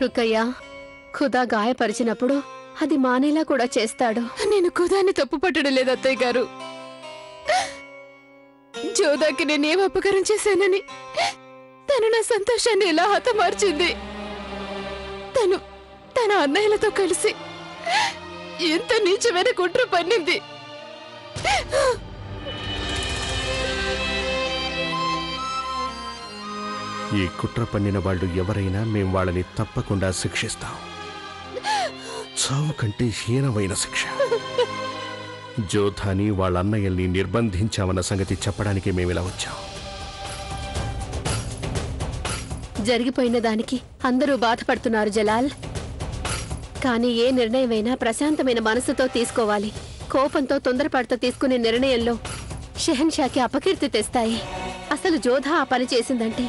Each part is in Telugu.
రుకయ్య, ఖుదా గాయపరిచినప్పుడు అది మానేలా కూడా చేస్తాడు. నేను ఖుదాని తప్పు పట్టడం లేదు అత్తయ్య గారు. జోదాకి నేనేం అపకారం చేశానని తను నా సంతోషాన్ని ఎలా హతమార్చింది. తన అన్నయ్యలతో కలిసి ఎంత నీచమైన కుట్ర పన్నింది. ఈ కుట్ర పన్నిన వాళ్ళు ఎవరైనా మేం వాళ్ళని తప్పకుండా శిక్షిస్తాం. చావు కంటే హీనమైన శిక్ష. జోధాని వాళ్ళ అన్నయ్యల్ని నిర్బంధించామన్న సంగతి చెప్పడానికి మేమిలా వచ్చాం. జరిగిపోయిన దానికి అందరూ బాధపడుతున్నారు జలాల్. కానీ ఏ నిర్ణయమైనా ప్రశాంతమైన మనసుతో తీసుకోవాలి. కోపంతో తొందరపాటుతో తీసుకునే నిర్ణయంలో షెహన్షాకి అపకీర్తి తెస్తాయి. అసలు జోధా ఆ పని చేసిందంటే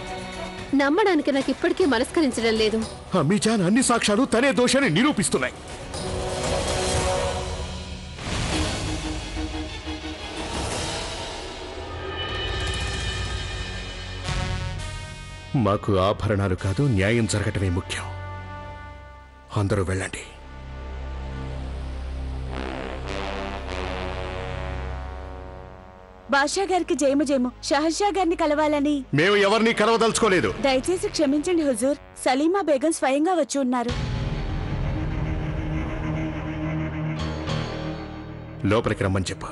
నమ్మడానికి నాకు ఇప్పటికీ మనస్కరించడం లేదు. మీజాన్ అన్ని సాక్ష్యాలు తనే దోషాన్ని నిరూపిస్తున్నాయి. మాకు ఆభరణాలు కాదు, న్యాయం జరగటమే ముఖ్యం. అందరూ వెళ్ళండి. బాషా గారికి జయము జయము. షహన్షా గారిని కలవాలని మేము ఎవరిని కలవదలుచుకోలేదు. దయచేసి క్షమించండి హుజూర్. సలీమా బేగం స్వయంగా వచ్చి ఉన్నారు. లోపలికి రమ్మని చెప్పు.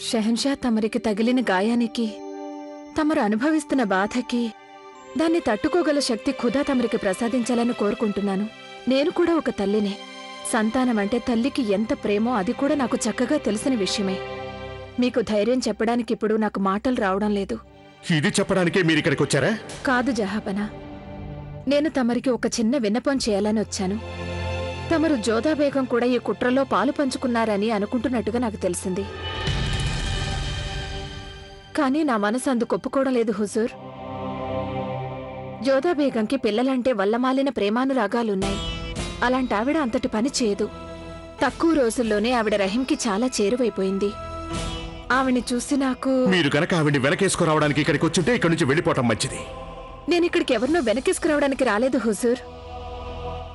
షెహన్షా తమరికి తగిలిన గాయానికి, తమరు అనుభవిస్తున్న బాధకి దాన్ని తట్టుకోగల శక్తి ఖుదా తమరికి ప్రసాదించాలని కోరుకుంటున్నాను. నేను కూడా ఒక తల్లినే. సంతానం అంటే తల్లికి ఎంత ప్రేమో అది కూడా నాకు చక్కగా తెలిసిన విషయమే. మీకు ధైర్యం చెప్పడానికి ఇప్పుడు నాకు మాటలు రావడం లేదు. ఇది చెప్పడానికే మీరిక్కడికి వచ్చారా? కాదు జహాపనా, నేను తమరికి ఒక చిన్న విన్నపం చేయాలని వచ్చాను. తమరు జోదా బేగం కూడా ఈ కుట్రలో పాలు పంచుకున్నారని అనుకుంటున్నట్టుగా నాకు తెలిసింది. కానీ నా మనసు అందుకు ఒప్పుకోవడం లేదు హుజూర్. జోదా బేగంకి పిల్లలంటే వల్లమాలిన ప్రేమానురాగాలున్నాయి. అలాంటి ఆవిడ అంతటి పని చేయదు. తక్కువ రోజుల్లోనే ఆవిడ రహీంకి చాలా చేరువైపోయింది. ఆవిడ్ని చూసి నాకు... మీరు గనక ఆవిడ్ని వెనకేసుకురావడానికి ఇక్కడికి వచ్చుంటే ఇక్కడి నుంచి వెళ్ళిపోవటం మంచిది. నేనిక్కడికి ఎవరినో వెనకేసుకురావడానికి రాలేదు హుజూర్.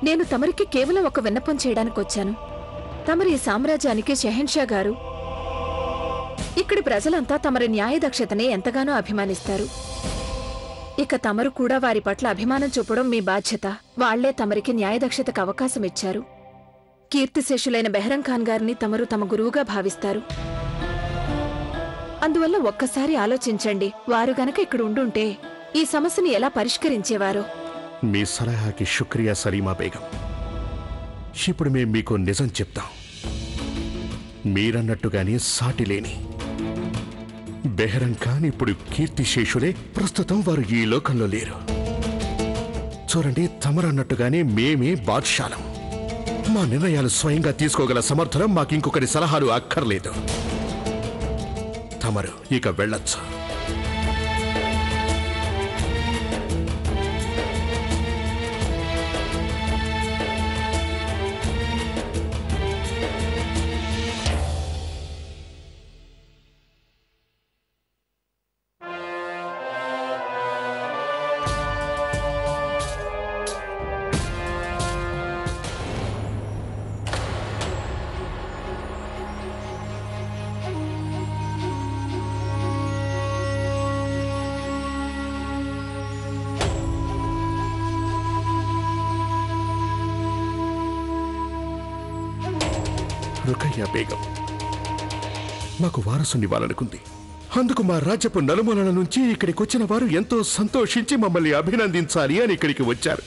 నేను తమరికి కేవలం ఒక విన్నపం చేయడానికి వచ్చాను. తమరి ఈ సామ్రాజ్యానికి షెహన్షా గారు. ఇక్కడి ప్రజలంతా తమరి న్యాయదక్షతనే ఎంతగానో అభిమానిస్తారు. ఇక తమరు కూడా వారి పట్ల అభిమానం చూపడం మీ బాధ్యత. వాళ్లే తమరికి న్యాయదక్షతకు అవకాశం ఇచ్చారు. కీర్తిశేషులైన బెహరం ఖాన్ గారిని తమరు తమ గురువుగా భావిస్తారు. అందువల్ల ఒక్కసారి ఆలోచించండి. వారు గనక ఇక్కడ ఉండుంటే ఈ సమస్యని ఎలా పరిష్కరించేవారో. మీ సలహాకి శుక్రియా సలీమా బేగం. ఇప్పుడు మేం మీకు నిజం చెప్తాం. మీరన్నట్టుగానే సాటిలేని బెహరం ఖాన్ ఇప్పుడు కీర్తిశేషులే. ప్రస్తుతం వారు ఈ లోకంలో లేరు. చూడండి, తమరన్నట్టుగానే మేమే బాద్షాలం. మా నిర్ణయాలు స్వయంగా తీసుకోగల సమర్థనం మాకింకొకరి సలహాలు అక్కర్లేదు. తమరు ఇక వెళ్ళొచ్చు. రుకయ్యా బేగం మాకు వారసునివ్వాలనుకుంది. అందుకు మా రాజ్యపు నలుమూలల నుంచి ఇక్కడికి వచ్చిన వారు ఎంతో సంతోషించి మమ్మల్ని అభినందించాలి అని ఇక్కడికి వచ్చారు.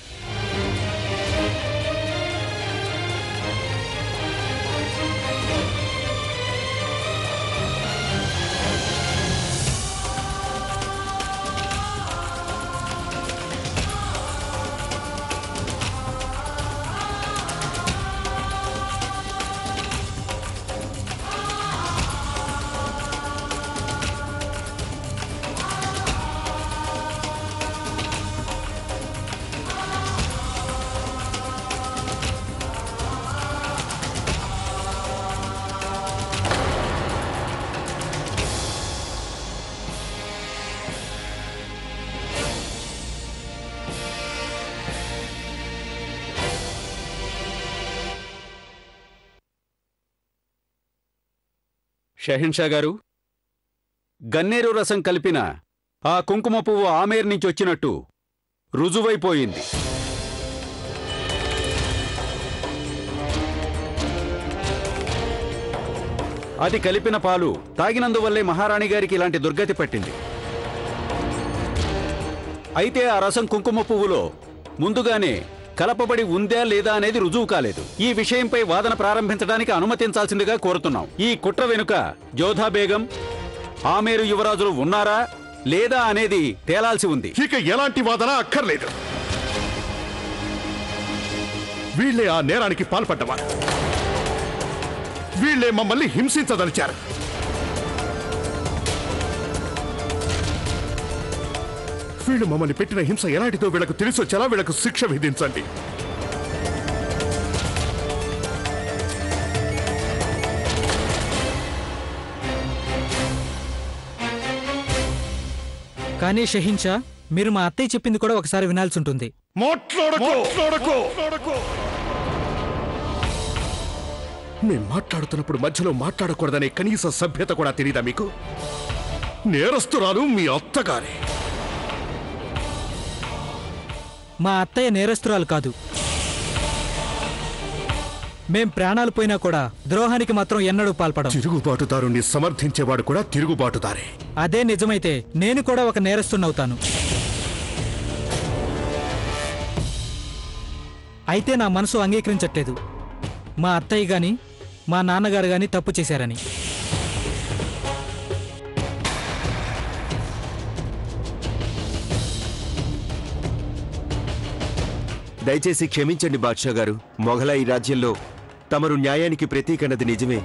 షహెన్షా గారు, గన్నేరు రసం కలిపిన ఆ కుంకుమ పువ్వు ఆమేర్ నుంచి వచ్చినట్టు రుజువైపోయింది. అది కలిపిన పాలు తాగినందువల్లే మహారాణి గారికి ఇలాంటి దుర్గతి పట్టింది. అయితే ఆ రసం కుంకుమ పువ్వులో ముందుగానే కలపబడి ఉందా లేదా అనేది రుజువు కాలేదు. ఈ విషయంపై వాదన ప్రారంభించడానికి అనుమతించాల్సిందిగా కోరుతున్నాం. ఈ కుట్ర వెనుక జోధా బేగం, ఆమేరు యువరాజులు ఉన్నారా లేదా అనేది తేలాల్సి ఉంది. ఇక ఎలాంటి వాదన అక్కర్లేదు. వీళ్లే ఆ నేరానికి పాల్పడ్డవారు. వీళ్లే మమ్మల్ని హింసించదలిచారు. వీళ్ళు మమ్మల్ని పెట్టిన హింస ఎలాంటిదో వీళ్లకు తెలిసొచ్చేలా వీళ్లకు శిక్ష విధించండి. కానీ షహీన్షా, మీరు మా అత్తయ్య చెప్పింది కూడా ఒకసారి వినాల్సి ఉంటుంది. మేము మాట్లాడుతున్నప్పుడు మధ్యలో మాట్లాడకూడదనే కనీస సభ్యత కూడా తెలియదా మీకు? నేరస్తురాలు మీ అత్తగారే. మా అత్తయ్య నేరస్తురాలు కాదు. మేం ప్రాణాలు పోయినా కూడా ద్రోహానికి మాత్రం ఎన్నడూ పాల్పడం. తిరుగుబాటుదారుణ్ణి సమర్థించేవాడు కూడా తిరుగుబాటుదారే. అదే నిజమైతే నేను కూడా ఒక నేరస్తున్నవుతాను. అయితే నా మనసు అంగీకరించట్లేదు మా అత్తయ్య గాని మా నాన్నగారు గాని తప్పు చేశారని. దయచేసి క్షమించండి బాద్షా గారు. మొఘలాయి రాజ్యంలో తమరు న్యాయానికి ప్రతీకన్నది నిజమే.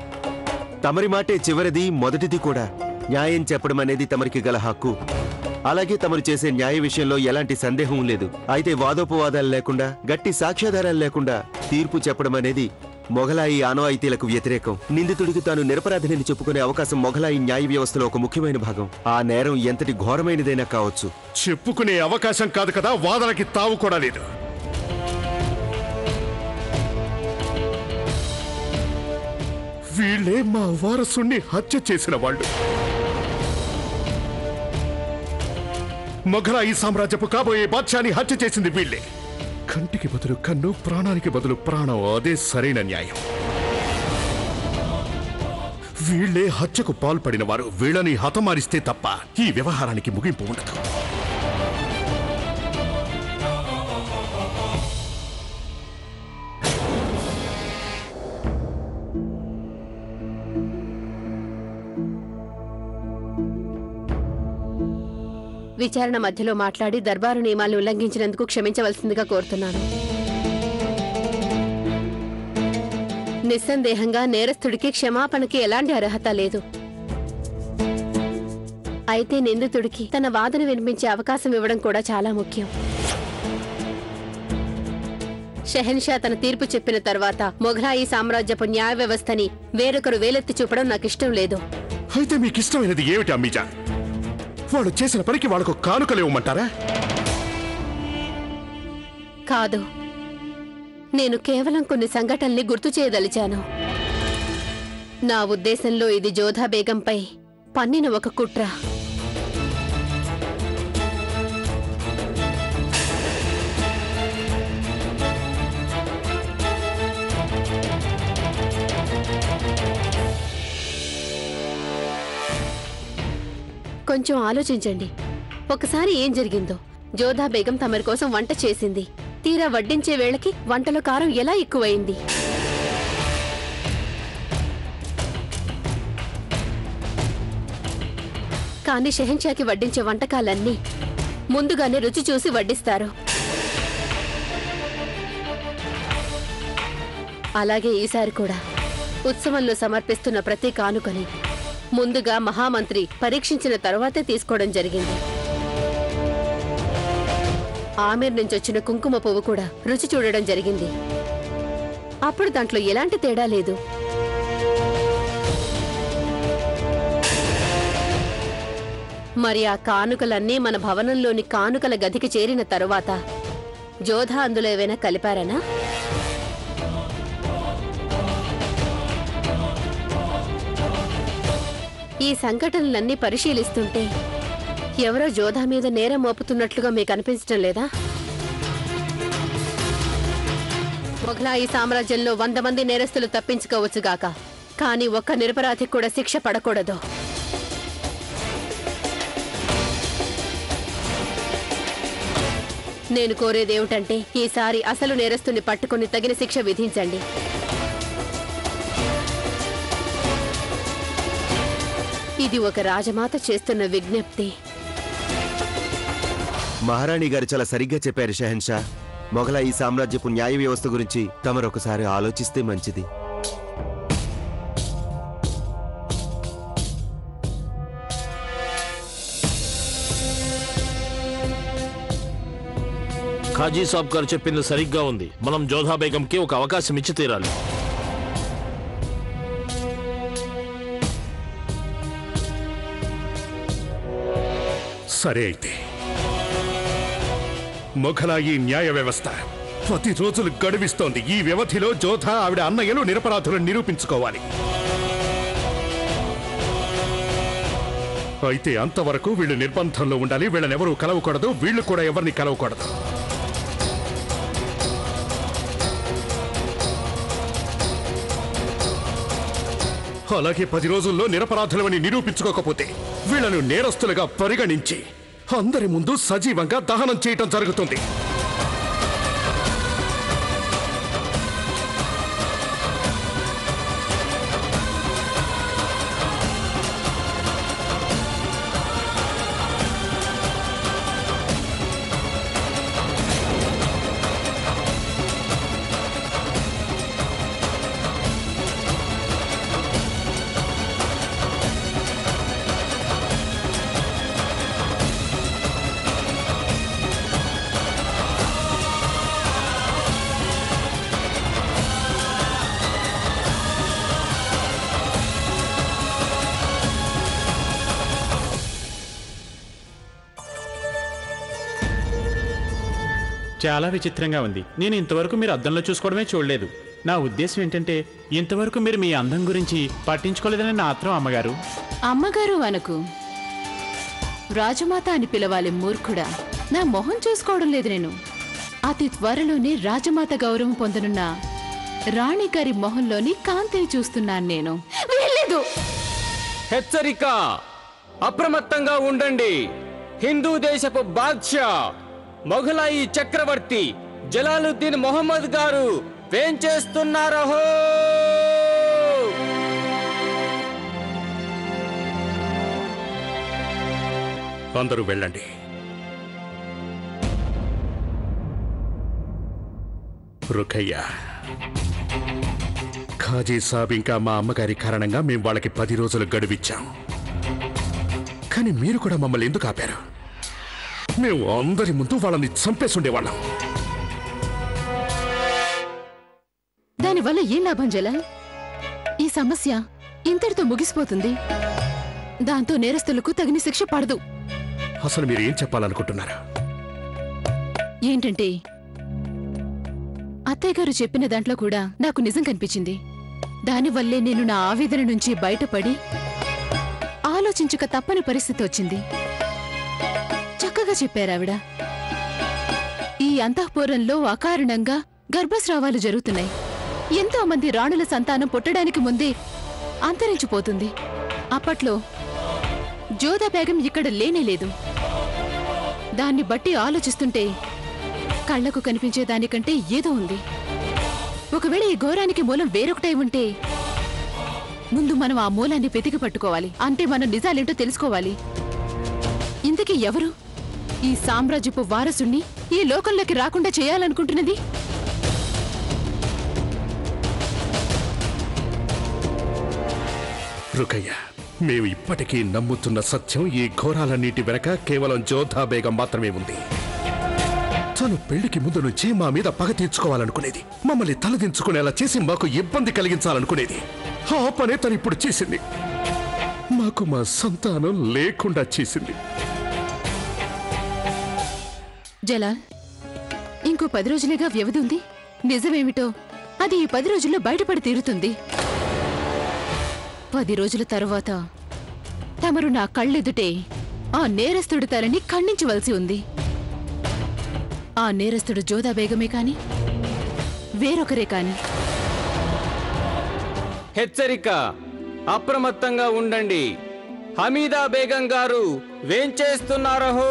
తమరి మాటే చివరిది, మొదటిది కూడా. న్యాయం చెప్పడం అనేది తమరికి గల హక్కు. అలాగే తమరు చేసే న్యాయ విషయంలో ఎలాంటి సందేహం లేదు. అయితే వాదోపవాదాలు లేకుండా, గట్టి సాక్ష్యాధారాలు లేకుండా తీర్పు చెప్పడం అనేది మొఘలాయి ఆనవాయితీలకు వ్యతిరేకం. నిందితుడికి తాను నిరపరాధిని చెప్పుకునే అవకాశం మొఘలాయి న్యాయ వ్యవస్థలో ఒక ముఖ్యమైన భాగం. ఆ నేరం ఎంతటి ఘోరమైనదైనా కావచ్చు. చెప్పుకునే అవకాశం కాదు కదా, వాదనకి తావు కూడా లేదు. వీళ్లే మా వారసుణ్ణి హత్య చేసిన వాళ్ళు. మొఘలాయి సామ్రాజ్యపు కాబోయే బాద్షాని హత్య చేసింది వీళ్లే. కంటికి బదులు కన్ను, ప్రాణానికి బదులు ప్రాణం, అదే సరైన న్యాయం. వీళ్లే హత్యకు పాల్పడిన వారు. వీళ్ళని హతమారిస్తే తప్ప ఈ వ్యవహారానికి ముగింపు ఉండదు. విచారణ మధ్యలో మాట్లాడి దర్బారు నియమాలను ఉల్లంఘించినందుకు క్షమించవలసిందిగా కోరుతున్నాను. నిస్సందేహంగా నేరస్తుడికి క్షమాపణకి ఎలాంటి అర్హత లేదు. అయితే నిందితుడికి తన వాదన వినిపించే అవకాశం ఇవ్వడం కూడా చాలా ముఖ్యం. షెహన్షా తన తీర్పు చెప్పిన తర్వాత మొఘలాయి సామ్రాజ్యపు న్యాయ వ్యవస్థని వేరొకరు వేలెత్తి చూపడం నాకు ఇష్టం లేదు. అయితే మీకు ఇష్టమైనది ఏమిటి అమ్మీజాన్? వాళ్ళు చేసిన పనికి వాళ్ళకు కానుకలు ఇవ్వమంటారా? కాదు, నేను కేవలం కొన్ని సంఘటనల్ని గుర్తు చేయదలిచాను. నా ఉద్దేశంలో ఇది జోధా బేగంపై పన్నిన ఒక కుట్ర. కొంచెం ఆలోచించండి. ఒకసారి ఏం జరిగిందో. జోధా బేగం తమరి కోసం వంట చేసింది. తీరా వడ్డించే వేళకి వంటలో కారం ఎలా ఎక్కువైంది? కానీ షెహన్షాకి వడ్డించే వంటకాలన్నీ ముందుగానే రుచి చూసి వడ్డిస్తారు. అలాగే ఈసారి కూడా ఉత్సవంలో సమర్పిస్తున్న ప్రతి కానుకని ముందుగా మహామంత్రి పరీక్షించిన తరువాతే తీసుకోవడం జరిగింది. ఆమీర్ నుంచి వచ్చిన కుంకుమ పువ్వు కూడా రుచి చూడడం జరిగింది. అప్పుడు దాంట్లో ఎలాంటి తేడా లేదు. మరి ఆ కానుకలన్నీ మన భవనంలోని కానుకల గదికి చేరిన తరువాత జోధా అందులో ఏవైనా కలిపారనా? ఈ సంఘటనలన్నీ పరిశీలిస్తుంటే ఎవరో జోధా మీద నేరం మోపుతున్నట్లుగా మీకు అనిపించడం లేదా? మొఘలాయి సామ్రాజ్యంలో 100 మంది నేరస్తులు తప్పించుకోవచ్చుగాక, కానీ ఒక్క నిరపరాధికి కూడా శిక్ష పడకూడదు. నేను కోరేదేమిటంటే ఈసారి అసలు నేరస్తుని పట్టుకుని తగిన శిక్ష విధించండి. ఇది ఒక రాజమాత చేస్తున్న విజ్ఞప్తి. మహారాణి గారు చాలా సరిగ్గా చెప్పారు షహన్షా. మొఘలాయి సామ్రాజ్యపు న్యాయ వ్యవస్థ గురించి తమరొకసారి ఆలోచిస్తే మంచిది. ఖాజీ సాబ్ గారు చెప్పింది సరిగ్గా ఉంది. మనం జోధా బేగంకి ఒక అవకాశం ఇచ్చి తీరాలి. సరే అయితే మొఘలాయి న్యాయ వ్యవస్థ 10 రోజులు గడువిస్తోంది. ఈ వ్యవధిలో జోధా ఆవిడ అన్నయ్యలు నిరపరాధులను నిరూపించుకోవాలి. అయితే అంతవరకు వీళ్ళు నిర్బంధంలో ఉండాలి. వీళ్ళనెవరూ కలవకూడదు, వీళ్ళు కూడా ఎవరిని కలవకూడదు. అలాగే 10 రోజుల్లో నిరపరాధులమని నిరూపించుకోకపోతే వీళ్లను నేరస్తులుగా పరిగణించి అందరి ముందు సజీవంగా దహనం చేయటం జరుగుతుంది. చాలా విచిత్రంగా ఉంది. నేను ఇంతవరకు మీరు అద్దంలో చూసుకోవడమే చూడలేదు. నా ఉద్దేశం ఏంటంటే ఇంతవరకు మీరు మీ అందం గురించి పట్టించుకోలేదని నా ఆత్రం. అమ్మగారు అమ్మగారు అనకు, రాజమాత అని పిలవాలి మూర్ఖుడా. నా మొహం చూసుకోవడం లేదు నేను. అతి త్వరలోనే రాజమాత గౌరవం పొందనున్న రాణి గారి మొహంలోని కాంతిని చూస్తున్నాను నేను. వెళ్ళలేదు. హెచ్చరిక, అప్రమత్తంగా ఉండండి. హిందూ దేశపు బాద్షా మొఘలాయి చక్రవర్తి జలాలుద్దీన్ మొహమ్మద్ గారు వేంచేస్తున్నారహో. అందరూ వెళ్ళండి. రుఖయ్య, ఖాజీ సాబ్ ఇంకా మా అమ్మగారి కారణంగా మేము వాళ్ళకి 10 రోజులు గడువిచ్చాం. కానీ మీరు కూడా మమ్మల్ని ఎందుకు ఆపారు? మేము అందరి ముందు వాళ్ళని చంపేసుండేవాళ్ళం. దానివల్ల ఏం లాభం జలాల్? ఈ సమస్య ఇంతటితో ముగిసిపోతుంది. దాంతో నేరస్తులకు తగిన శిక్ష పడదు. అసలు మీరు ఏం చెప్పాలనుకుంటున్నారు? ఏంటంటే అత్తయ్య గారు చెప్పిన దాంట్లో కూడా నాకు నిజం కనిపించింది. దానివల్లే నేను నా ఆవేదన నుంచి బయటపడి ఆలోచించక తప్పని పరిస్థితి వచ్చింది. చక్కగా చెప్పారావిడ. ఈ అంతఃపురంలో అకారణంగా గర్భస్రావాలు జరుగుతున్నాయి. ఎంతో మంది రాణుల సంతానం పుట్టడానికి ముందే అంతరించిపోతుంది. అప్పట్లో జోధా బేగం ఇక్కడ లేనేలేదు. దాన్ని బట్టి ఆలోచిస్తుంటే కళ్లకు కనిపించే దానికంటే ఏదో ఉంది. ఒకవేళ ఈ ఘోరానికి మూలం వేరొకటై ఉంటే ముందు మనం ఆ మూలాన్ని వెతికి పట్టుకోవాలి. అంటే మనం నిజాలేంటో తెలుసుకోవాలి. ఇంతకీ ఎవరు ఈ సామ్రాజ్యపు వారసుణ్ణి ఈ లోకంలోకి రాకుండా చేయాలనుకుంటున్నది? రుఖయ్య, మేము ఇప్పటికీ నమ్ముతున్న సత్యం ఈ ఘోరాలన్నిటి వెనక కేవలం జోధా బేగం మాత్రమే ఉంది. తను పెళ్లికి ముందు నుంచి మా మీద పగ తీర్చుకోవాలనుకునేది. మమ్మల్ని తలదించుకునేలా చేసి మాకు ఇబ్బంది కలిగించాలనుకునేది. ఆ పనే తను ఇప్పుడు చేసింది. మాకు మా సంతానం లేకుండా చేసింది. జలాల్, ఇంకో 10 రోజులేగా వ్యవధి ఉంది. నిజమేమిటో అది ఈ 10 రోజుల్లో బయటపడి తీరుతుంది. 10 రోజుల తరువాత తమరు నా కళ్ళెదుటే ఆ నేరస్తుడి తలని ఖండించవలసి ఉంది. ఆ నేరస్తుడు జోధా బేగమే కాని వేరొకరే కాని. హెచ్చరిక, అప్రమత్తంగా ఉండండి. హమీదా బేగం గారు వేంచేస్తున్నారహో.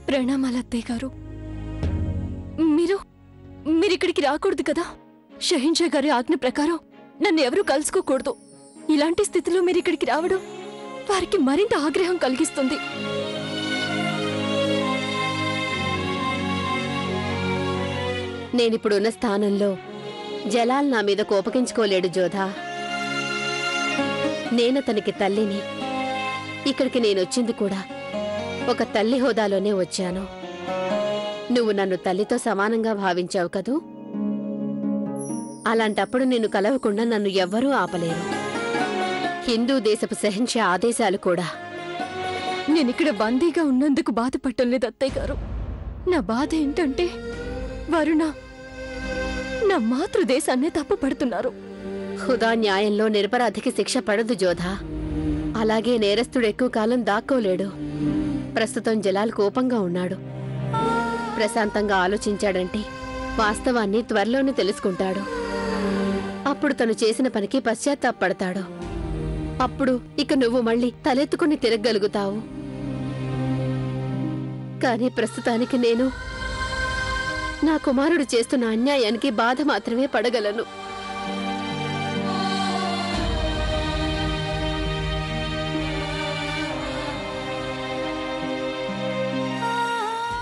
ప్రణామాలు అత్తయ్య గారు. మీరిక్కడికి రాకూడదు కదా. షహీన్షా గారి ఆజ్ఞ ప్రకారం నన్ను ఎవరూ కలుసుకోకూడదు. ఇలాంటి స్థితిలో మీరిక్కడికి రావడం వారికి మరింత ఆగ్రహం కలిగిస్తుంది. నేనిప్పుడున్న స్థానంలో జలాల్ నా మీద కోపగించుకోలేడు జోధా. నేనతనికి తల్లిని. ఇక్కడికి నేనొచ్చింది కూడా ఒక తల్లి హోదాలోనే వచ్చాను. నువ్వు నన్ను తల్లితో సమానంగా భావించావు కదూ. అలాంటప్పుడు నిన్ను కలవకుండా నన్ను ఎవ్వరూ ఆపలేరు. హిందూ దేశపు షహన్షా ఆదేశాలు కూడా. నేనిక్కడ బందీగా ఉన్నందుకు బాధపడటం లేదు అత్తయ్య గారు. నా బాధ ఏంటంటే వారు నా మాతృదేశాన్నే తప్పుపడుతున్నారు. హుదా న్యాయంలో నిరపరాధికి శిక్ష పడదు జోధా. అలాగే నేరస్తుడు ఎక్కువ కాలం దాక్కోలేడు. ప్రస్తుతం జలాల్ కోపంగా ఉన్నాడు. ప్రశాంతంగా ఆలోచించాడంటే వాస్తవాన్ని త్వరలోనే తెలుసుకుంటాడు. అప్పుడు తను చేసిన పనికి పశ్చాత్తాపడతాడు. అప్పుడు ఇక నువ్వు మళ్ళీ తలెత్తుకుని తిరగగలుగుతావు. కానీ ప్రస్తుతానికి నేను నా కుమారుడు చేస్తున్న అన్యాయానికి బాధ మాత్రమే పడగలను.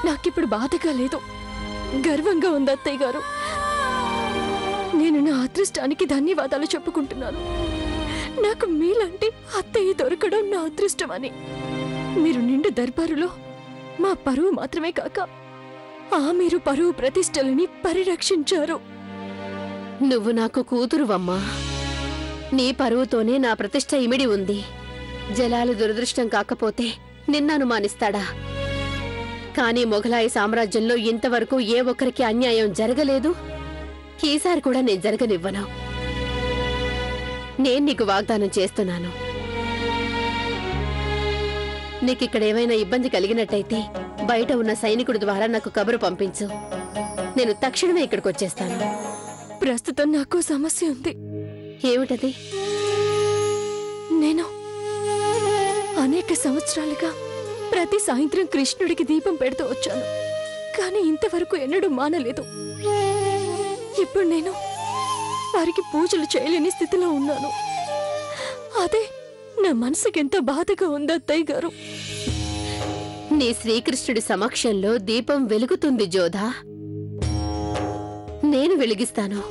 నాకిప్పుడు బాధగా లేదు, గర్వంగా ఉంది అత్తయ్య గారు. నేను నా అదృష్టానికి ధన్యవాదాలు చెప్పుకుంటున్నాను. నాకు మీలాంటి అత్తయ్య దొరకడం నా అదృష్టమని. మీరు నిండు దర్బారులో మా పరువు మాత్రమే కాక మీరు పరువు ప్రతిష్టలని పరిరక్షించారు. నువ్వు నాకు కూతురువమ్మా. నీ పరువుతోనే నా ప్రతిష్ట ఇమిడి ఉంది. జలాలు దురదృష్టం కాకపోతే నిన్ననుమానిస్తాడా? కానీ మొఘలాయి సామ్రాజ్యంలో ఇంతవరకు ఏ ఒక్కరికి అన్యాయం జరగలేదు. ఈసారి కూడా నేను జరగనివ్వను. నేను నీకు వాగ్దానం చేస్తున్నాను. నీకిక్కడ ఏమైనా ఇబ్బంది కలిగినట్టయితే బయట ఉన్న సైనికుడి ద్వారా నాకు కబురు పంపించు. నేను తక్షణమే ఇక్కడికి వచ్చేస్తాను. ప్రస్తుతం నాకు సమస్య ఉంది. ఏమిటది? నేను అనేక సంవత్సరాలుగా ప్రతి సాయంత్రం కృష్ణుడికి దీపం పెడుతూ వచ్చాను. కానీ ఇంతవరకు ఎన్నడూ మానలేదు. ఇప్పుడు నేను వారికి పూజలు చేయలేని స్థితిలో ఉన్నాను. అదే నా మనసుకెంతో బాధగా ఉంది అత్తయ్య గారు. నీ శ్రీకృష్ణుడి సమక్షంలో దీపం వెలుగుతుంది జోధా. నేను వెలిగిస్తాను.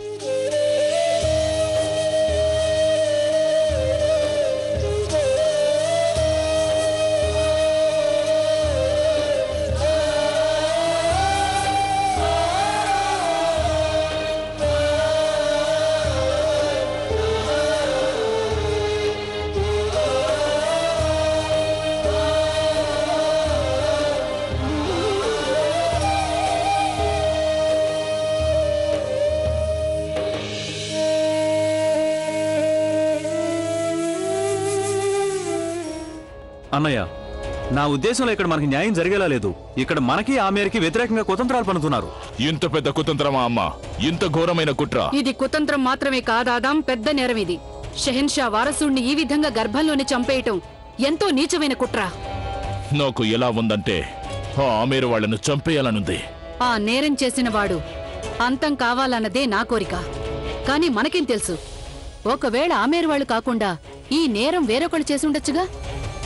అన్నయ్య, నా ఉద్దేశంలో ఇక్కడ మనకి న్యాయం జరిగేలా లేదు. ఇక్కడ మనకి ఆమెరికి వ్యతిరేకంగా కుతంత్రాలు పన్నుతున్నారు. ఇంత పెద్ద కుతంత్రమా అమ్మా? ఇంత ఘోరమైన కుట్ర? ఇది కుతంత్రం మాత్రమే కాదాదాం, పెద్ద నేరం ఇది. షెహన్షా వారసుడిని ఈ విధంగా గర్భంలోనే చంపేయటం ఎంతో నీచమైన కుట్ర. నాకు ఎలా ఉందంటే ఆ ఆమేరు వాళ్లను చంపేయాలనుంది. ఆ నేరం చేసిన వాడు అంతం కావాలన్నదే నా కోరిక. కానీ మనకేం తెలుసు, ఒకవేళ ఆమేరు వాళ్ళు కాకుండా ఈ నేరం వేరొకళ్ళు చేసి ఉండొచ్చుగా.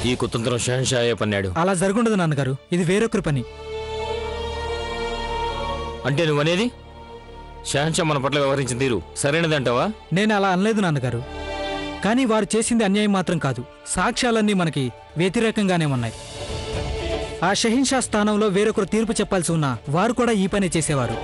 ఈ కుతంత్రం షహన్షాయే పన్నాడు. అలా జరుగుండదు నాన్నగారు, ఇది వేరొకరి పని. అంటే నువ్వనేది షహన్షా మన పట్ల వ్యవహరించిన తీరు సరైనదంటావా? నేను అలా అనలేదు నాన్నగారు. కానీ వారు చేసింది అన్యాయం మాత్రం కాదు, సాక్ష్యాలన్నీ మనకి వ్యతిరేకంగానే ఉన్నాయి. ఆ షహీన్షా స్థానంలో వేరొకరు తీర్పు చెప్పాల్సి ఉన్నా వారు కూడా ఈ పని చేసేవారు.